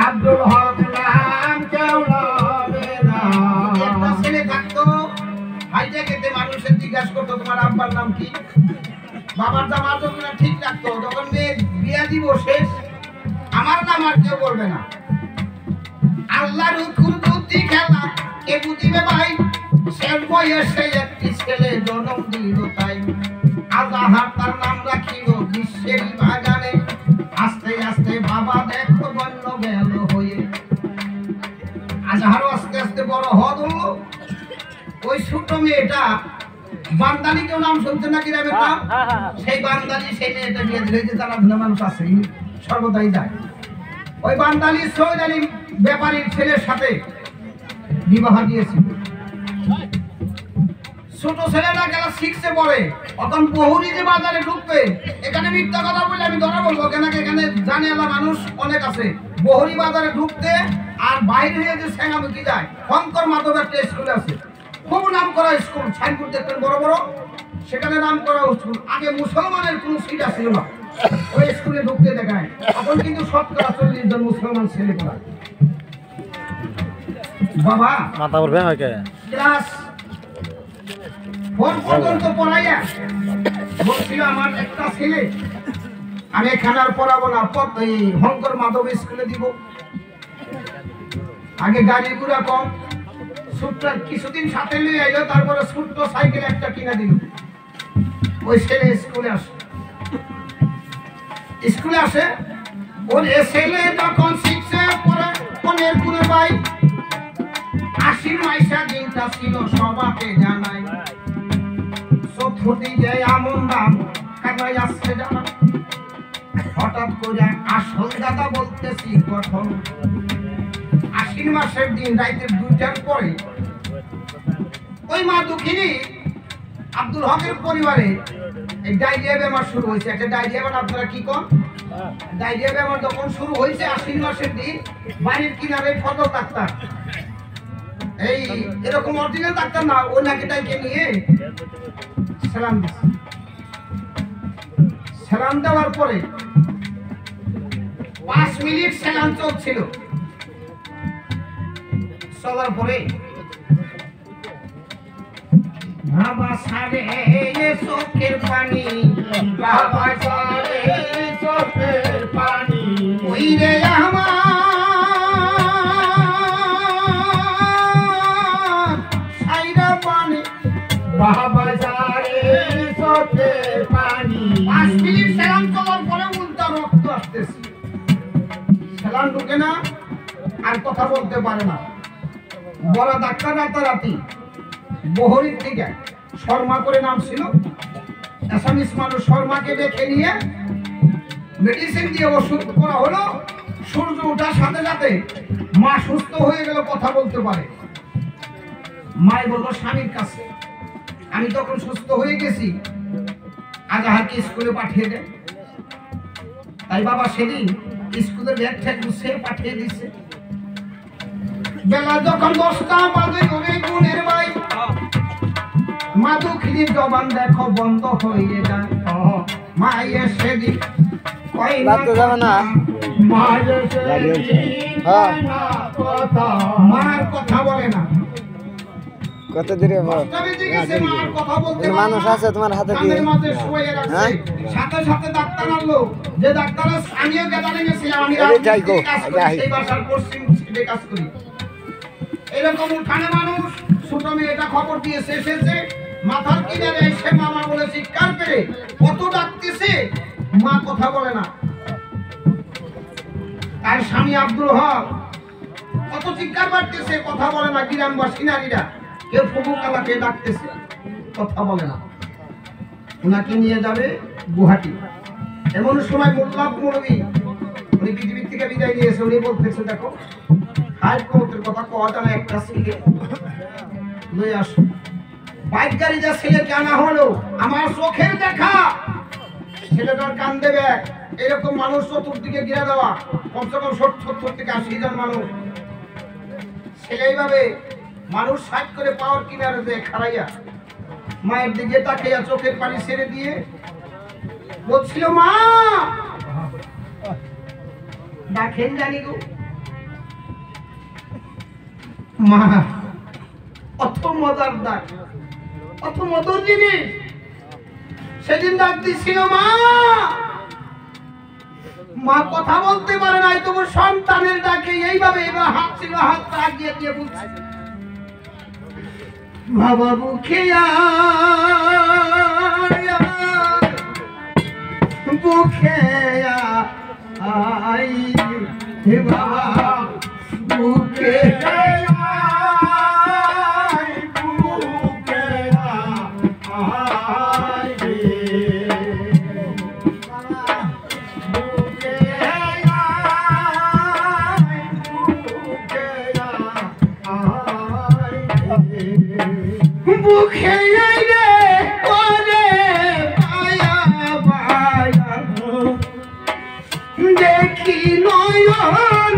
আব্দুল হক নাম কেউ লবে না। একটা ছেলে থাকতো, হাইটে খেতে মানুষের জিজ্ঞাসা করতো তোমার আব্বার নাম কি, বাবার নাম আজ ঠিক রাখতো। যখন মেয়ে বিয়া দিব শেষ, আমার নাম আর কেউ বলবে না। আল্লাহর হুকুম বুদ্ধি খেলা কে বুঝিবে ভাই, শেষ বয়সে একটি ছেলে জন্ম দিল তাই। আজাহার তার নাম রাখিল বিশ্বের বাগানে, আস্তে আস্তে বাবা দেখো বন্য গেল হয়ে। আজাহারও আস্তে আস্তে বড় হদ হলো। ওই ছোট মেয়েটা বান্দালি, কেউ নাম শুনছে না গ্রামের নাম, সেই বান্দালি সেই মেয়েটা বিয়ে দিলে, যে তারা ধুনা মানুষ আছে সর্বদাই যায়। ওই বান্দালি সৈয়দ আলী ব্যাপারীর ছেলের সাথে বিবাহ দিয়েছিল। ছোট ছেলেটা গেল 6 এ পড়ে। তখন বহুরি যে বাজারে ঢুকবে, এখানে মিথ্যা কথা বলে আমি ধরা বলবো কেন, এখানে জানে এলা মানুষ অনেক আছে। বহুরি বাজারে ঢুকতে আর বাইরে হয়ে যে সেনামুখী যায়, শঙ্কর মাধব একটা স্কুল আছে, খুব নাম করা স্কুল, সাইনবোর্ড দেখবেন বড় বড়, সেখানে নাম করা স্কুল। আগে মুসলমানের কোনো সিট ছিল না, ওই স্কুলে ঢুকতে দেখায়। এখন কিন্তু 40 জন মুসলমান ছেলে পড়ায়। বাবা মাথা পড়বে হয় ক্লাস 4 পর্যন্ত পড়াইয়া বলছিল আমার একটা ছেলে আমি এখানে আর পড়াবো না, শঙ্কর মাধব স্কুলে দিব। আগে গাড়ি ঘোড়া কম, ছোট্ট কিছুদিন সাথে নিয়ে আইলো, তারপরে ছোট্ট সাইকেল একটা কিনে দিল। ওই ছেলে স্কুলে আসে। ওর ছেলে যখন 6 এ পড়ে, কোনের কোনে ভাই 80 মাইসা দিনটা ছিল সবাকে জানাই। চতুর্দিকে এমন দাম কাটাই আসছে জানা, হঠাৎ করে আসল দাদা বলতেছি গঠন। 80 মাসের দিন রাইতে 2টার পরে ওই মা দুঃখিনী আব্দুল হকের পরিবারে এই ডায়রিয়া বেমার শুরু হয়েছে। একটা ডায়রিয়া বেমার, আপনারা কি কন, ডায়রিয়া বেমার যখন শুরু হয়েছে 80 মাসের দিন, বাড়ির কিনারে ফটো ডাক্তার, এই এরকম অরিজিনাল ডাক্তার না, ওই নাকিটাকে নিয়ে সালাম দিচ্ছে। সালাম দেওয়ার পরে 5 মিনিট সালাম চলছিল। চলার পরে বাবা সারে চোখের পানি, বাবা সারে চোখের পানি, ওই রে আমার সাইরা পানি, বাবা সারে চোখের পানি। 5 মিনিট সালাম চলার পরে উল্টা রক্ত আসতেছে, সালাম ঢুকে না, আর কথা বলতে পারে না। বড় ডাক্তার রাতারাতি বহরির থেকে শর্মা করে নাম ছিল, আসামিস মানুষ, শর্মাকে দেখে নিয়ে মেডিসিন দিয়ে ওষুধ করা হলো। সূর্য ওঠার সাথে সাথে মা সুস্থ হয়ে গেল, কথা বলতে পারে। মাই বলল স্বামীর কাছে, আমি তখন সুস্থ হয়ে গেছি, আজাহারকে স্কুলে পাঠিয়ে দেয়। তাই বাবা সেদিন স্কুলের ব্যাগ ঠ্যাগ গুছিয়ে পাঠিয়ে দিচ্ছে। বেলা যখন 10টা বাজে, ওরে গুণের ভাই মা দুঃখিনীর জবান দেখো বন্ধ হয়ে যায়। মায়ের সেদিন মার কথা বলে না, কত দূরে মানুষ আছে তোমার হাতে কি সাথে সাথে ডাক্তার আনলো, যে ডাক্তার আমিও গেদারে গেছিলাম, আমি সেই বাসার পশ্চিম সাইডে কাজ করি। এরকম উঠানে মানুষ, ছোট মেয়েটা খবর দিয়েছে, এসেছে মাথার কিনারে এসে মামা বলে চিৎকার করে কত ডাকতেছে, মা কথা বলে না। তার স্বামী আব্দুল হক কত চিৎকার করতেছে, কথা বলে না। গ্রামবাসী নারীরা কেউ প্রভু কালাকে ডাকতেছে, কথা বলে না। ওনাকে নিয়ে যাবে গুয়াহাটি। এমন সময় মোল্লা মৌলভী, উনি পৃথিবীর থেকে বিদায় নিয়েছে, উনি বলতেছে দেখো হাইকোর্টের কথা কওয়া জানা, একটা ছেলে লয়ে আসো। বাইক গাড়ি যা ছেলেকে আনা হলো, আমার চোখের দেখা, ছেলেটার কান দেবে। এরকম মানুষ চতুর্দিকে ঘিরে দেওয়া, কমসে কম 70 থেকে 80 জন মানুষ। ছেলে এইভাবে মানুষ সাইড করে পাওয়ার কিনারে যে খাড়াইয়া মায়ের দিকে তাকাইয়া চোখের পানি ছেড়ে দিয়ে বলছিল মা দেখেন জানি গো মা অত মজার ডাক অত মধুর জিনিস সেদিন ডাক দিছিল মা মা কথা বলতে পারে নাই তবু সন্তানের ডাকে এইভাবে এবার হাত ছিল হাত আগিয়ে দিয়ে বলছে বাবা বুকে বুকে আই বাবা বুকে বুকে রে ওরে পায়া পায়া দেখি নয়ন